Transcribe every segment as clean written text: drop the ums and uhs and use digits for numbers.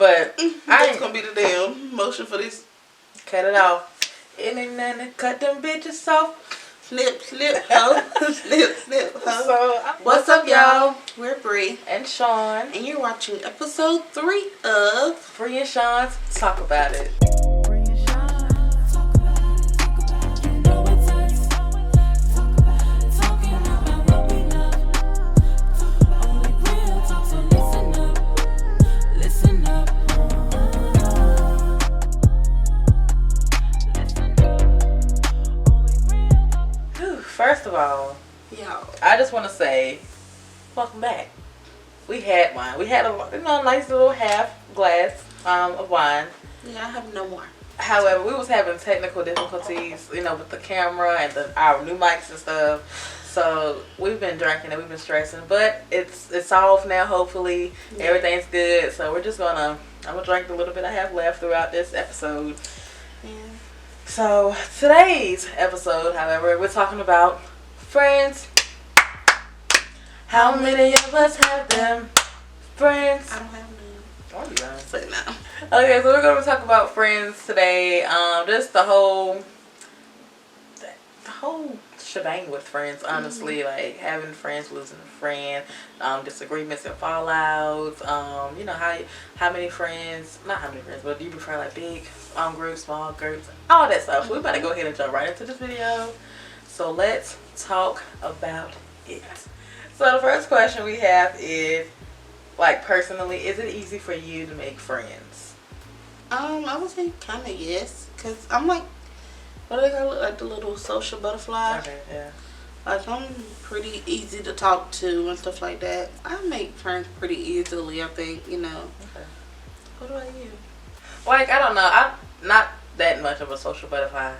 But That's gonna be the damn motion for this. Cut it off. It ain't nothing to cut them bitches off. Snip, snip, ho. Snip, snip, ho. So, What's up, y'all? We're Bree. And Chaun. And you're watching episode 3 of Bree and Chaun's Talk About It. First of all, I just want to say, welcome back. We had wine. We had a nice little half glass of wine. Yeah, I have no more. However, we was having technical difficulties, with the camera and our new mics and stuff. So we've been drinking and we've been stressing, but it's off now. Hopefully, everything's good. So I'm gonna drink the little bit I have left throughout this episode. Yeah. So today's episode, however, we're talking about friends. How many of us have them? Friends. I don't have none. Oh, you don't. But no. Okay, so we're going to talk about friends today. Just the whole shebang with friends, honestly. Like having friends, losing a friend, disagreements and fallouts. How many friends, not how many friends, but do you prefer like big groups, small groups, all that stuff. So we better go ahead and jump right into this video. So let's talk about it. So the first question we have is, like, personally, is it easy for you to make friends? I would say kind of yes, cause I'm like, what do they call it? Like the little social butterfly. Okay, yeah. Like I'm pretty easy to talk to and stuff like that. I make friends pretty easily, I think. Okay. What about you? Like, I don't know. I'm not that much of a social butterfly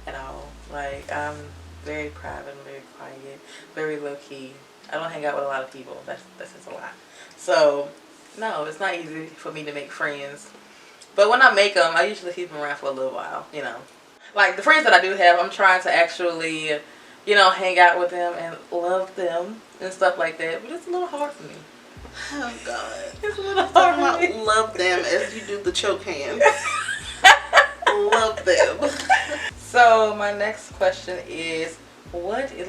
at all. Like, I'm very private, very quiet, very low key. I don't hang out with a lot of people. That's just a lot. So, no, it's not easy for me to make friends. But when I make them, I usually keep them around for a little while, Like, the friends that I do have, I'm trying to actually, hang out with them and love them and stuff like that. But it's a little hard for me. Oh, God. It's a little hard for me. Love them as you do the choke hands. Love them. So, my next question is,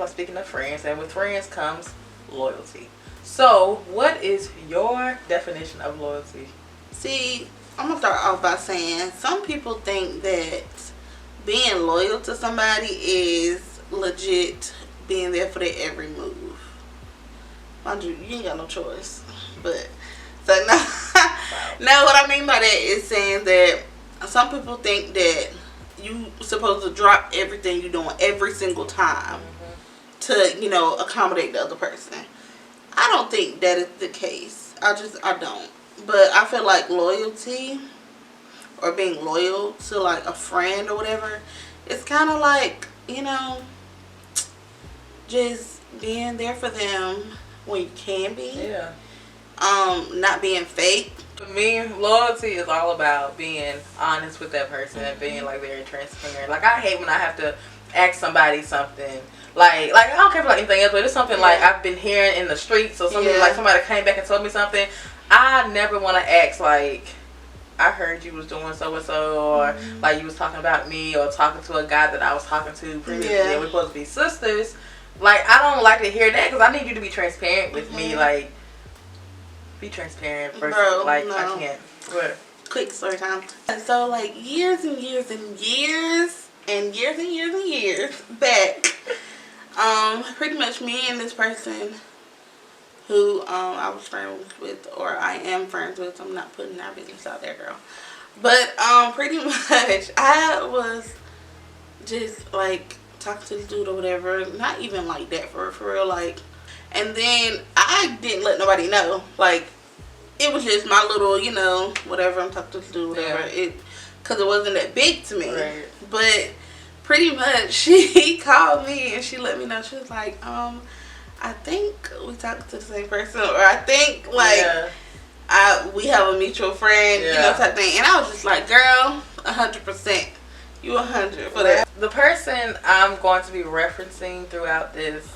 speaking of friends, and with friends comes loyalty. So, what is your definition of loyalty? See, I'm going to start off by saying some people think that being loyal to somebody is legit being there for their every move. Mind you, you ain't got no choice. But, so no, no, what I mean by that is saying that some people think that you supposed to drop everything you're doing every single time to, accommodate the other person. I don't think that is the case. I don't. But I feel like loyalty or being loyal to like a friend or whatever, it's kind of like, just being there for them when you can be. Yeah. Not being fake. For me, loyalty is all about being honest with that person and being like very transparent. Like, I hate when I have to ask somebody something. Like I don't care for like anything else, but it's something like I've been hearing in the streets or something like somebody came back and told me something. I never want to ask like, I heard you was doing so and so, or like you was talking about me, or talking to a guy that I was talking to previously. And we're supposed to be sisters. Like, I don't like to hear that because I need you to be transparent with me. Like, be transparent first. Bro, like, no. I can't. What? Quick story time. So like years and years and years and years and years and years back, pretty much me and this person who I was friends with, or I am friends with. I'm not putting our business out there, girl. But pretty much I was just like talking to this dude or whatever. Not even like that for real. Like, and then I didn't let nobody know. Like, it was just my little, whatever, I'm talking to this dude, whatever. Because it wasn't that big to me. Right. But pretty much she called me and she let me know. She was like, I think we talked to the same person, or I think like we have a mutual friend, type thing. And I was just like, girl, 100%. You 100 for that. The person I'm going to be referencing throughout this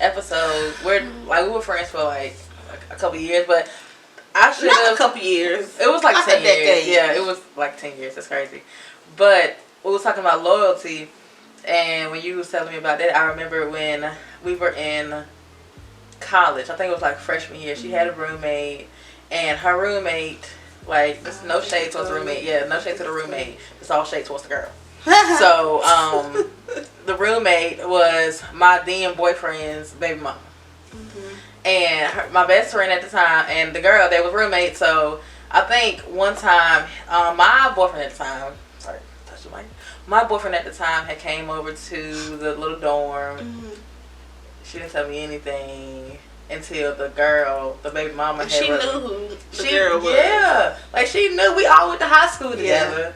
episode, we were friends for like a couple years, but I should Not have. a couple years. It was like Not 10 a years. decade. Yeah, it was like 10 years. That's crazy. But we was talking about loyalty, and when you was telling me about that, I remember when we were in college. I think it was like freshman year. She had a roommate, and her roommate, like, this no shade towards the roommate. Yeah, no shade to the roommate. It's all shade towards the girl. So, the roommate was my then boyfriend's baby mama. And my best friend at the time and the girl, they was roommates. So I think one time, my boyfriend at the time, sorry, touch the mic. My boyfriend at the time had came over to the little dorm. She didn't tell me anything until the girl, the baby mama, and had. She knew who the girl was. Yeah, like she knew. We all went to high school together. Yeah.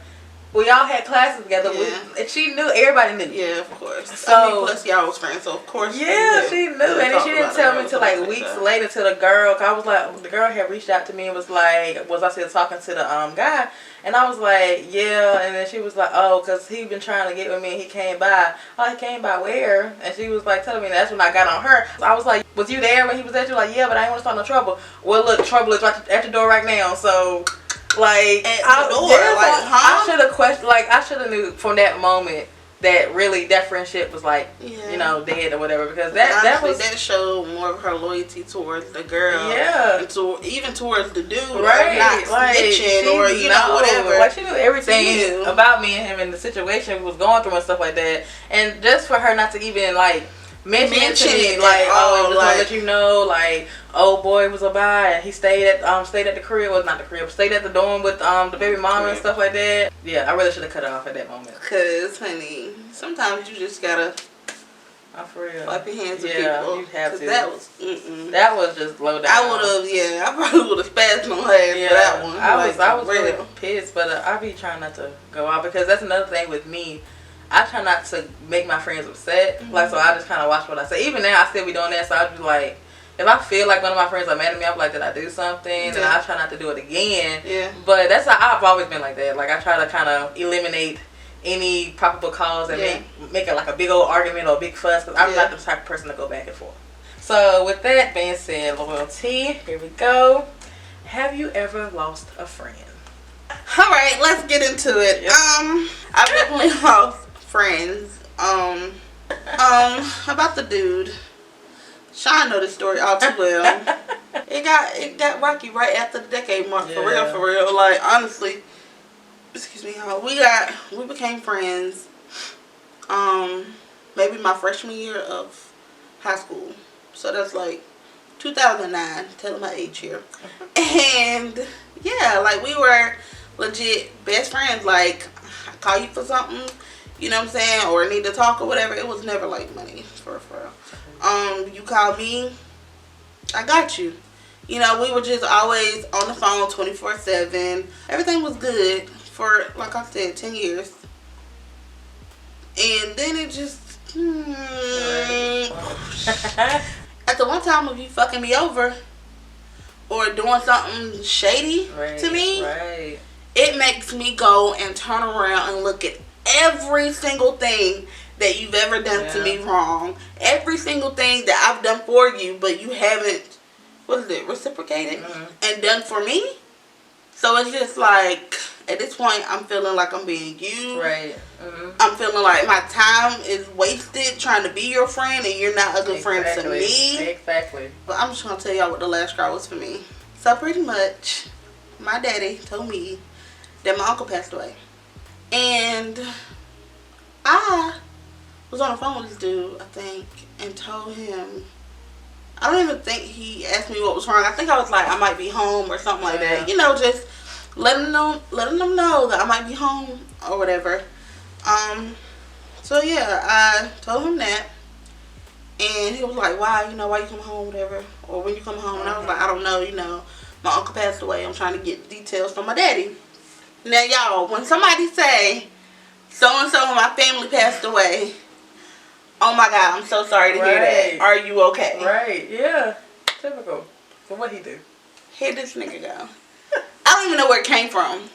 We all had classes together. Yeah. And she knew. Everybody knew. Yeah, of course. So, I mean, plus y'all was friends, so of course. Yeah, she knew. And then she didn't tell me until like weeks later to the girl. Cause I was like, the girl had reached out to me and was like, was I still talking to the guy? And I was like, yeah. And then she was like, oh, cause he been trying to get with me. And he came by. Oh, he came by where? And she was like telling me. That's when I got on her. So I was like, was you there when he was at you? Like, yeah, but I didn't want to start no trouble. Well, look, trouble is right at the door right now. So. Like, I should have questioned. Like, I should have knew from that moment that really that friendship was like, you know, dead or whatever. Because that showed more of her loyalty towards the girl. Yeah, and even towards the dude, right? Not like, snitching or whatever. Like she knew everything about me and him and the situation we was going through and stuff like that. And just for her not to even like mention it to me, like, oh, just like, let you know, like, oh boy was a bi and he stayed at the crib, well not the crib, stayed at the dorm with the baby mama and stuff like that. Yeah, I really should have cut it off at that moment. Cause honey, sometimes you just gotta for real wipe your hands with people. You have to. That was just low down. I probably would have spazzed on her for that one. I was really pissed, but I be trying not to go out because that's another thing with me. I try not to make my friends upset. Like, so I just kind of watch what I say. Even now, I still be doing that. So I be like, if I feel like one of my friends are mad at me, I'm like, did I do something? And I try not to do it again. Yeah. But that's how I've always been like that. Like, I try to kind of eliminate any probable cause and make it like a big old argument or a big fuss. Because I'm not the type of person to go back and forth. So with that being said, loyalty, here we go. Have you ever lost a friend? All right, let's get into it. Yep. I've definitely lost friends. About the dude. Chaun know the story all too well. It got rocky right after the decade mark. For real. Like, honestly, excuse me, we became friends. Maybe my freshman year of high school. So that's like 2009. Telling my age here. And yeah, like we were legit best friends. Like, I call you for something. You know what I'm saying? Or need to talk or whatever. It was never like money for real. You call me, I got you. You know, we were just always on the phone 24/7. Everything was good for, like I said, 10 years. And then it just at the one time of you fucking me over or doing something shady to me, it makes me go and turn around and look at every single thing that you've ever done to me wrong. Every single thing that I've done for you, but you haven't, reciprocated and done for me. So it's just like, at this point, I'm feeling like I'm being used. I'm feeling like my time is wasted trying to be your friend and you're not a good friend to me. Exactly. But I'm just going to tell y'all what the last straw was for me. So pretty much, my daddy told me that my uncle passed away. And I was on the phone with this dude, I think, and told him, I don't even think he asked me what was wrong. I think I was like, I might be home or something like that. You know, just letting them know that I might be home or whatever. So yeah, I told him that. And he was like, why you come home, whatever. Or when you come home. And I was like, I don't know, my uncle passed away. I'm trying to get details from my daddy. Now, y'all, when somebody say, so-and-so in my family passed away, oh my God, I'm so sorry to hear that. Are you okay? Right, yeah. Typical. So what he do? Here this nigga go. I don't even know where it came from.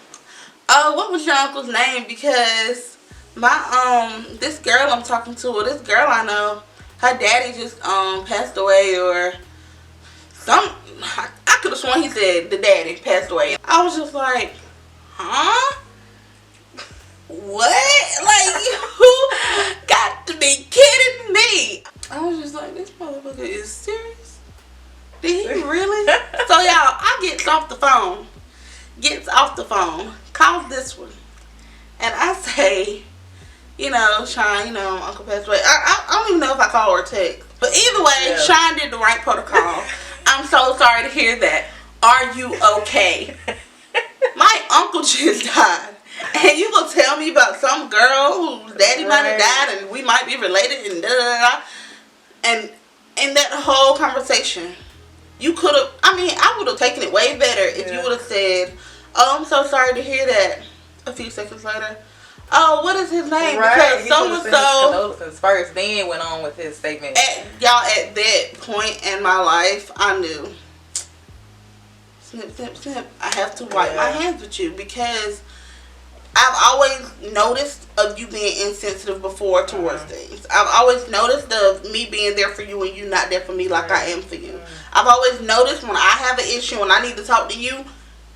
Oh, what was your uncle's name? Because my, this girl I'm talking to, or this girl I know, her daddy just, passed away or I could have sworn he said the daddy passed away. I was just like, huh? What? Like, you got to be kidding me. I was just like, this motherfucker is serious? Did he really? So, y'all, I gets off the phone, calls this one, and I say, you know, Chaun, Uncle passed away. I don't even know if I call or text. But either way, yeah. Chaun did the right protocol. I'm so sorry to hear that. Are you okay? My uncle just died. And you gonna tell me about some girl whose daddy might have died and we might be related and da-da-da-da. And in that whole conversation, you could have, I would have taken it way better if you would have said, oh, I'm so sorry to hear that. A few seconds later, oh, what is his name? Right. Because so-and-so. Condolences first, then went on with his statement. At that point in my life, I knew. Snip, snip, snip. I have to wipe my hands with you because I've always noticed of you being insensitive before towards things. I've always noticed of me being there for you and you not there for me like I am for you. I've always noticed when I have an issue and I need to talk to you,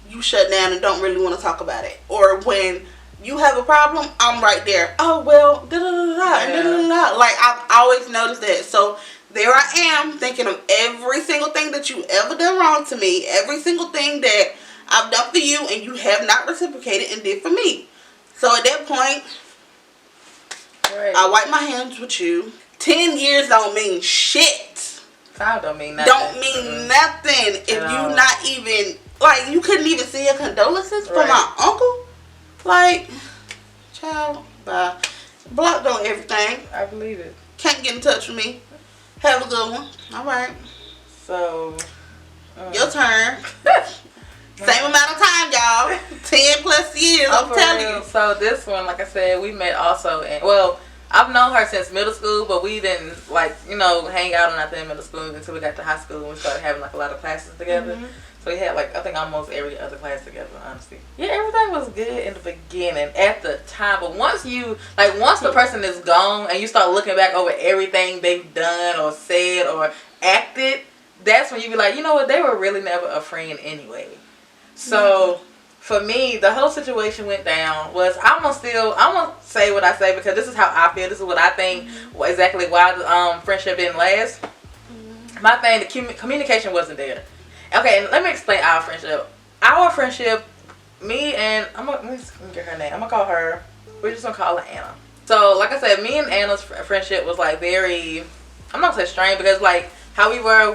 you shut down and don't really want to talk about it. Or when you have a problem, I'm right there. Oh, well, da-da-da-da-da. Like, I've always noticed that. So, there I am thinking of every single thing that you ever done wrong to me. Every single thing that I've done for you and you have not reciprocated and did for me. So, at that point, I wipe my hands with you. 10 years don't mean shit. 5 don't mean nothing. Don't mean nothing if you not even, like, you couldn't even see your condolences from my uncle. Like, child, bye. Blocked on everything. I believe it. Can't get in touch with me. Have a good one. All right. So, your turn. Same amount of time, y'all. 10 plus years, I'm telling you. So this one, like I said, we met also in, well, I've known her since middle school, but we didn't, like, hang out or nothing in middle school until we got to high school and we started having, like, a lot of classes together. So we had, like, I think almost every other class together, honestly. Yeah, everything was good in the beginning, at the time. But once the person is gone and you start looking back over everything they've done or said or acted, that's when you be like, you know what, they were really never a friend anyway. So, for me, the whole situation went down was, I'm gonna say what I say because this is how I feel. This is what I think exactly why the friendship didn't last. My thing, the communication wasn't there. Okay, and let me explain our friendship. Our friendship, me and, let me get her name. I'm gonna call her, we're just gonna call her Anna. So, like I said, me and Anna's friendship was like very, I'm not gonna say strange because like how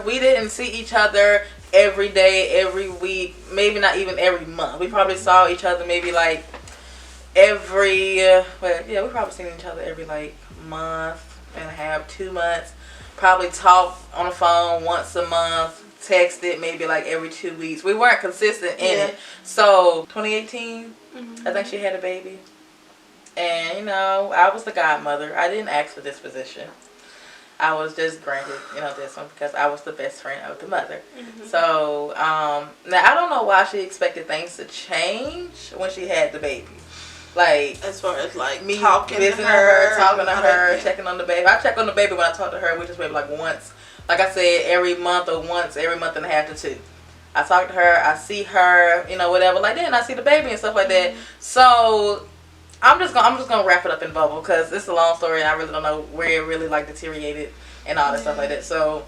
we didn't see each other every day, every week, maybe not even every month. We probably saw each other maybe like we probably seen each other every like month and a half, 2 months. Probably talk on the phone once a month, texted maybe like every 2 weeks. We weren't consistent in it. So 2018, I think she had a baby. And I was the godmother. I didn't ask for this position. I was just granted, this one because I was the best friend of the mother. So, now I don't know why she expected things to change when she had the baby. Like, as far as like me visiting her, talking to her, checking on the baby. I check on the baby when I talk to her, which is maybe like once, like I said, every month or once every month and a half to 2. I talk to her, I see her, whatever. Like then I see the baby and stuff like that. So I'm just gonna wrap it up in bubble because it's a long story and I really don't know where it really like deteriorated and all that stuff like that. So,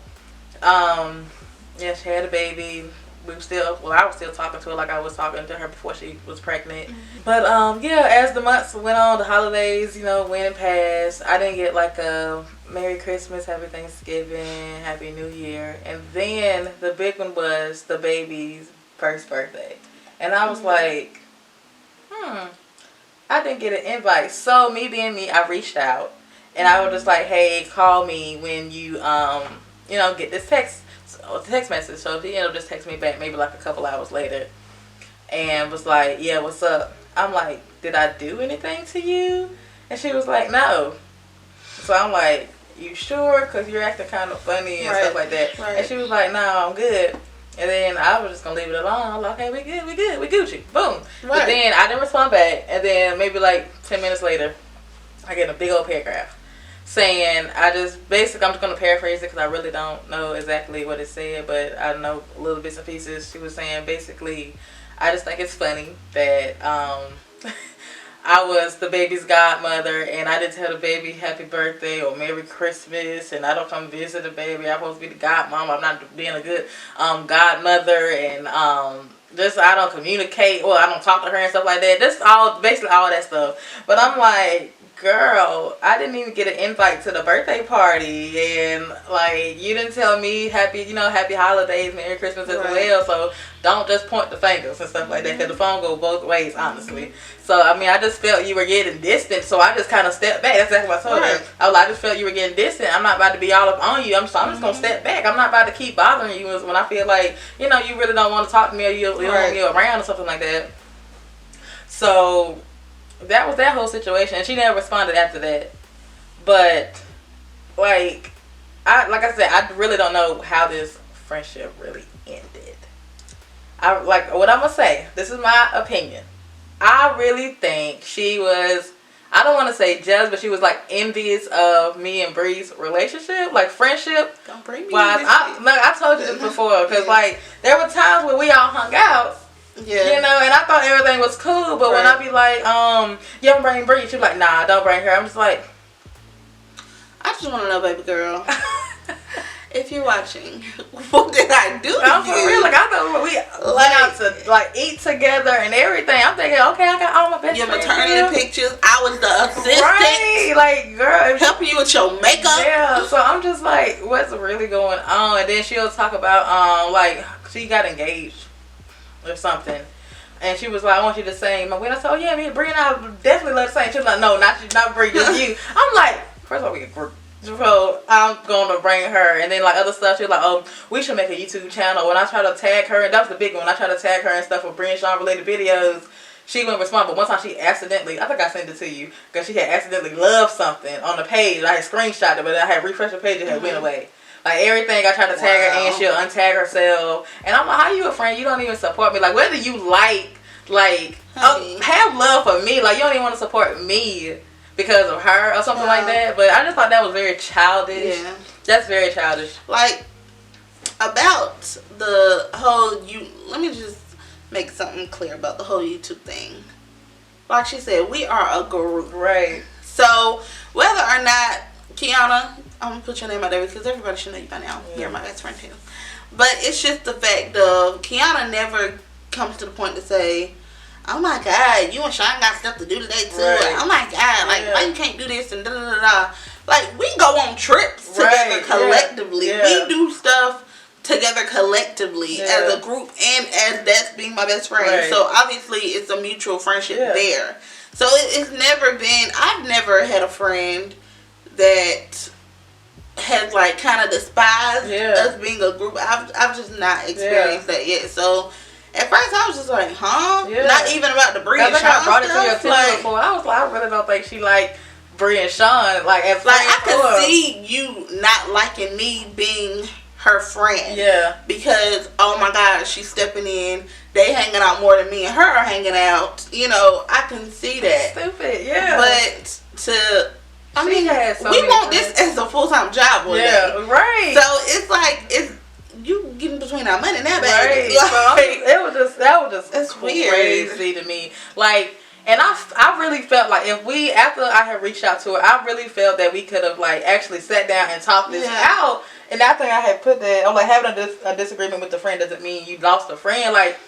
she had a baby. I was still talking to her like I was talking to her before she was pregnant. But as the months went on, the holidays, went and passed. I didn't get like a Merry Christmas, Happy Thanksgiving, Happy New Year, and then the big one was the baby's first birthday, and I was like, I didn't get an invite. So me being me, I reached out and I was just like, hey, call me when you get this text message. So she ended up just texting me back maybe like a couple hours later and was like, yeah, what's up? I'm like, did I do anything to you? And she was like, no. So I'm like, you sure? Because you're acting kind of funny and stuff like that. And she was like, no, I'm good. And then I was just going to leave it alone. I was like, okay, we good, we Gucci. Boom. But then I didn't respond back. And then maybe like 10 minutes later, I get a big old paragraph. saying, I'm just going to paraphrase it because I really don't know exactly what it said, but I know little bits and pieces. She was saying basically, I just think it's funny that I was the baby's godmother and I didn't tell the baby happy birthday or Merry Christmas, and I don't come visit the baby. I'm supposed to be the godmom. I'm not being a good godmother, and just I don't communicate, or I don't talk to her and stuff like that. Just basically all that stuff. But I'm like, girl, I didn't even get an invite to the birthday party, and like you didn't tell me happy holidays, Merry Christmas as well. So don't just point the fingers and stuff like that, because the phone goes both ways, honestly. So I mean, I just felt you were getting distant, so I just kind of stepped back. That's exactly what I told her. I just felt you were getting distant. I'm not about to be all up on you. I'm just gonna step back. I'm not about to keep bothering you when I feel like you really don't want to talk to me, or you don't want me around or something like that. So that was that whole situation, and she never responded after that. But like I said, I really don't know how this friendship really ended. What I'm gonna say, this is my opinion. I really think she was, I don't want to say jealous, but she was like envious of me and Bree's relationship, like friendship. Don't bring me I told you this before, because like there were times where we all hung out. Yeah. And I thought everything was cool, but when I be like, you don't bring Bree, she be like, nah, don't bring her. I'm just like, I just want to know, baby girl, if you're watching, what did I do to you? For real, like I thought we went out to like eat together and everything. I'm thinking, okay, I got all my best friends. Your maternity pictures, I was the assistant. Right, like girl, helping you with your makeup. Yeah, so I'm just like, what's really going on? And then she'll talk about like she got engaged or something, and she was like, I want you to sing my wedding. I said, oh yeah, me and Bree and I definitely love to sing. She was like, no, not Bree, just you. I'm like, first of all, we a group, so I'm gonna bring her. And then like other stuff, she was like, oh, we should make a YouTube channel. When I try to tag her, and that was the big one, when I try to tag her and stuff for Bree and Chaun related videos, she wouldn't respond. But one time she accidentally, I think I sent it to you, because she had accidentally loved something on the page. I had screenshot it, but I had refreshed the page and it went away. Like everything I try to tag her in, she'll untag herself. And I'm like, how you a friend? You don't even support me. Like whether you have love for me, like you don't even want to support me because of her or something like that. But I just thought that was very childish. Yeah. That's very childish. Like about the whole let me just make something clear about the whole YouTube thing. Like she said, we are a group. Right. So whether or not Kiana, I'm gonna put your name out there because everybody should know you by now. Yeah. You're my best friend too. But it's just the fact of Kiana never comes to the point to say, oh my God, you and Chaun got stuff to do today too. Right. Oh my God, like why you can't do this and da da da da. Like we go on trips together collectively. Yeah. We do stuff together collectively as a group and as that's being my best friend. Right. So obviously it's a mutual friendship there. So it's never been, I've never had a friend that has like kind of despised us being a group. I've just not experienced that yet. So at first I was just like, huh? Yeah. Not even about the Bree and Chaun I brought it to your attention before. I was like, I really don't think she like Bree and Chaun. Like I could see you not liking me being her friend. Yeah. Because oh my God, she's stepping in. They hanging out more than me and her are hanging out. I can see that. Stupid. Yeah. But we want this as a full-time job one day. Right. So it's like you getting between our money now, baby. Right. So that was just it's crazy weird to me. Like, and I really felt like after I had reached out to her, I really felt that we could have like actually sat down and talked this out. And I think I had put that, I'm like, having a disagreement with a friend doesn't mean you lost a friend. Like,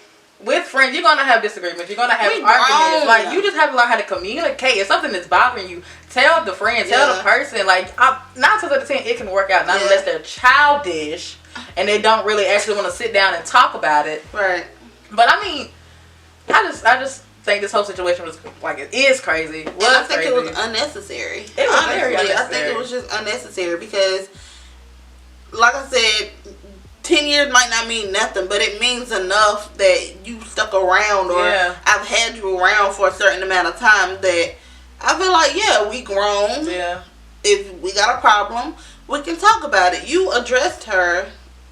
with friends, you're going to have disagreements. You're going to have arguments. Like, you just have to learn how to communicate. If something is bothering you, tell the friend, tell the person. Like, 9 times out of 10, it can work out. Not unless they're childish and they don't really actually want to sit down and talk about it. Right. But, I mean, I just think this whole situation was, like, it is crazy. And I think it was unnecessary. It was very unnecessary. I think it was just unnecessary because, like I said, 10 years might not mean nothing, but it means enough that you stuck around or I've had you around for a certain amount of time that I feel like, we grown. Yeah. If we got a problem, we can talk about it. You addressed her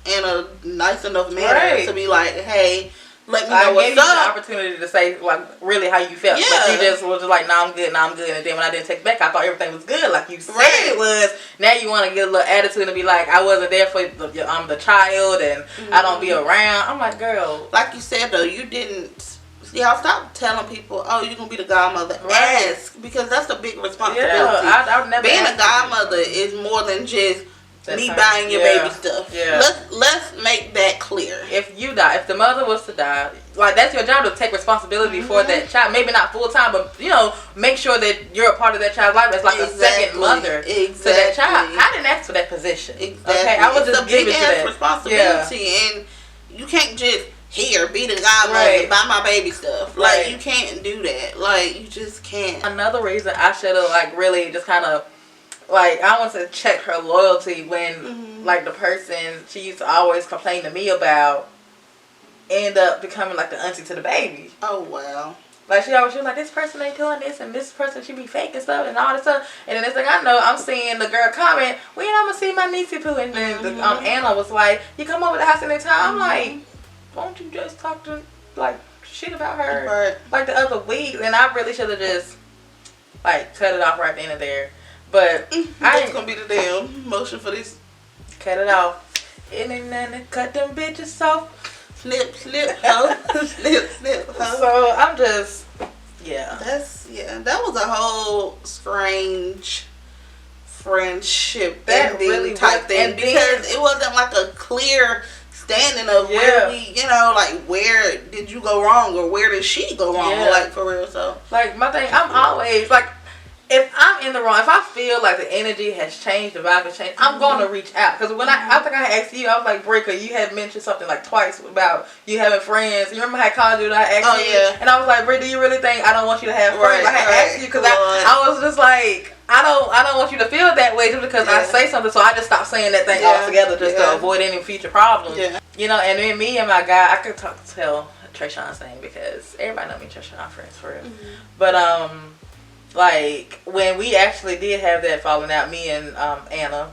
in a nice enough manner to be like, hey, let me I know gave what's you the up. opportunity to say like really how you felt. Yeah. But you just was just like, nah, I'm good, nah, I'm good. And then when I didn't take back, I thought everything was good, like you said it was. Now you want to get a little attitude and be like, I wasn't there for the child, and I don't be around. I'm like, girl, like you said though, you didn't. Y'all stop telling people, oh, you're gonna be the godmother. Right. Ask, because that's a big responsibility. yeah, I would never Being a ask godmother is more than just That's me her. buying your Yeah. baby stuff. Yeah. Let's make that clear. If you die, if the mother was to die, like that's your job to take responsibility for that child. Maybe not full time, but make sure that you're a part of that child's life. That's like a second mother to that child. I didn't ask for that position. Exactly. Okay, I was it's just a big giving to ass that responsibility, and you can't just be the godmother, buy my baby stuff. Like you can't do that. Like you just can't. Another reason I should have like really just kind of like I want to check her loyalty when like the person she used to always complain to me about end up becoming like the auntie to the baby. Oh wow. Like she was like, this person ain't doing this and this person she be faking stuff and all this stuff. And then next thing I know, I'm seeing the girl comment, when I'm gonna see my niecey poo. And then Anna was like, you come over the house anytime. I'm like, won't you just talk to like shit about her like the other week? And I really should have just like cut it off right then and there. But I ain't gonna be the damn motion for this. Cut it off. And cut them bitches off. Snip, ho. snip, ho. So I'm just that was a whole strange friendship that ending really type was, thing, because it wasn't like a clear standing of where we, like where did you go wrong or where did she go wrong, like for real. So like my thing, I'm always like, if I'm in the wrong, if I feel like the energy has changed, the vibe has changed, I'm going to reach out. Because when I think I had asked you, I was like, Breaker, you had mentioned something like twice about you having friends. You remember how I called you and I asked you? And I was like, Brie, do you really think I don't want you to have friends? I had asked you because I was just like, I don't want you to feel that way just because I say something. So I just stopped saying that thing altogether just to avoid any future problems. And then me and my guy, I could tell Chaun's name because everybody know me and Chaun are friends for real. But like when we actually did have that falling out, me and Anna,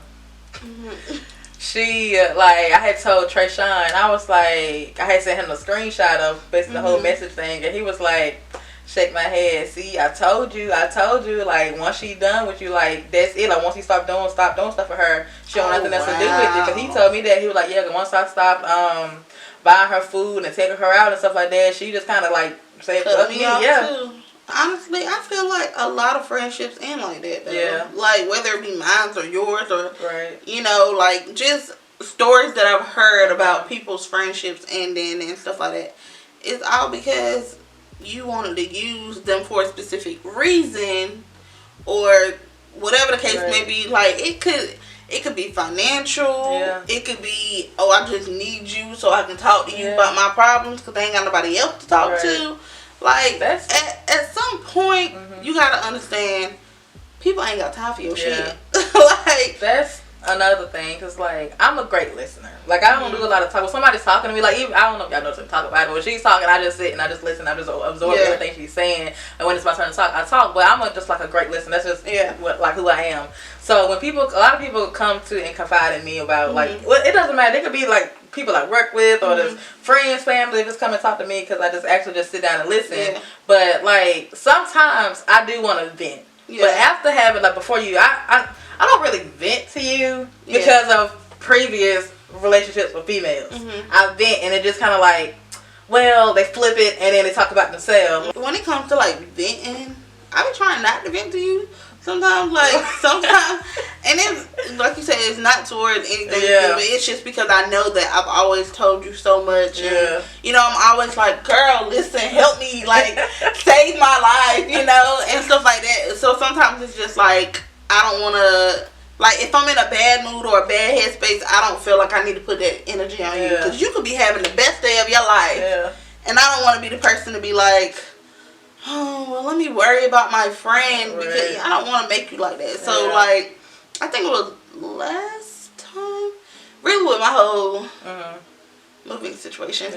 she like I had told Chaun, I was like, I had sent him a screenshot of basically the whole message thing, and he was like, shake my head, see, I told you, like once she done with you, like that's it. Like once you stop doing stuff for her, she don't have nothing else to do with it. Because he told me that he was like, yeah, once I stopped buying her food and taking her out and stuff like that, she just kind of like said fuck me, too. Honestly, I feel like a lot of friendships end like that, though. Yeah. Like, whether it be mine or yours or, like, just stories that I've heard about people's friendships ending and stuff like that. It's all because you wanted to use them for a specific reason or whatever the case may be. Like, it could be financial. It could be, I just need you so I can talk to you about my problems because I ain't got nobody else to talk to. Like, at some point, you gotta understand, people ain't got time for your shit. Like, that's another thing, because, like, I'm a great listener. Like, I don't do a lot of talk. When somebody's talking to me, like, even, I don't know if y'all know what to talk about it. When she's talking, I just sit and I just listen. I just absorb everything she's saying. And when it's my turn to talk, I talk. But I'm just, like, a great listener. That's just, who I am. So, when a lot of people come to and confide in me about, like, well, it doesn't matter. They could be, like, people I work with or just friends, family, just come and talk to me because I just actually just sit down and listen. But, like, sometimes I do want to vent. But after having, like, before you, I don't really vent to you because of previous relationships with females. I vent and it just kind of like, well, they flip it and then they talk about themselves. When it comes to like venting, I be trying not to vent to you. Sometimes, and it's like you said, it's not towards anything, but it's just because I know that I've always told you so much. And, I'm always like, girl, listen, help me, like, save my life, and stuff like that. So sometimes it's just like, I don't want to, like, if I'm in a bad mood or a bad headspace, I don't feel like I need to put that energy on you. Because you could be having the best day of your life. And I don't want to be the person to be like, oh, well, let me worry about my friend because I don't want to make you like that. So, like, I think it was last time, really with my whole moving situation.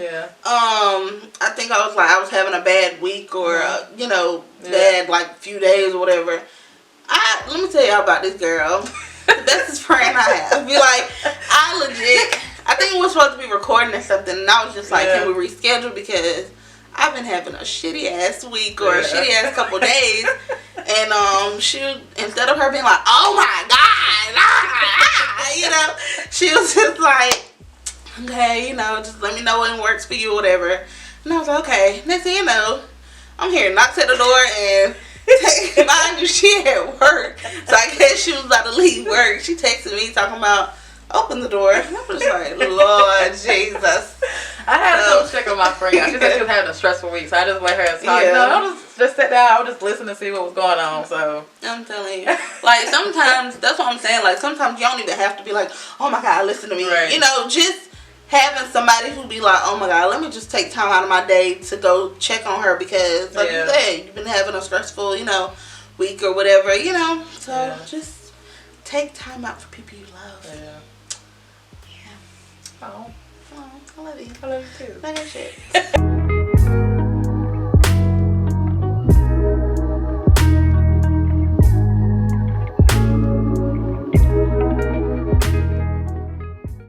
I think I was having a bad week or, bad, like, few days or whatever. Let me tell y'all about this girl. The bestest friend I have. Be like, I legit I think we were supposed to be recording or something, and I was just like, can we reschedule, because I've been having a shitty ass week or a shitty ass couple days. And she, instead of her being like, oh my God, you know, she was just like, okay, you know, just let me know when it works for you or whatever. And I was like, okay. Next thing you know, I'm here, knocks at the door, and mind you, she at work. So I guess she was about to leave work. She texted me talking about, open the door. And I was just like, Lord Jesus. I had to come check on my friend. She said she was having a stressful week, so I just let her talk. Yeah. I'll just sit down. I'll just listen and see what was going on. So I'm telling you, like, sometimes, that's what I'm saying. Like, sometimes you don't even have to be like, oh my God, listen to me. Right. You know, just having somebody who be like, oh my God, let me just take time out of my day to go check on her, because, like you said, you've been having a stressful, you know, week or whatever, you know. So just take time out for people you love. Yeah. Oh. I love you. I love you too. Love your shit.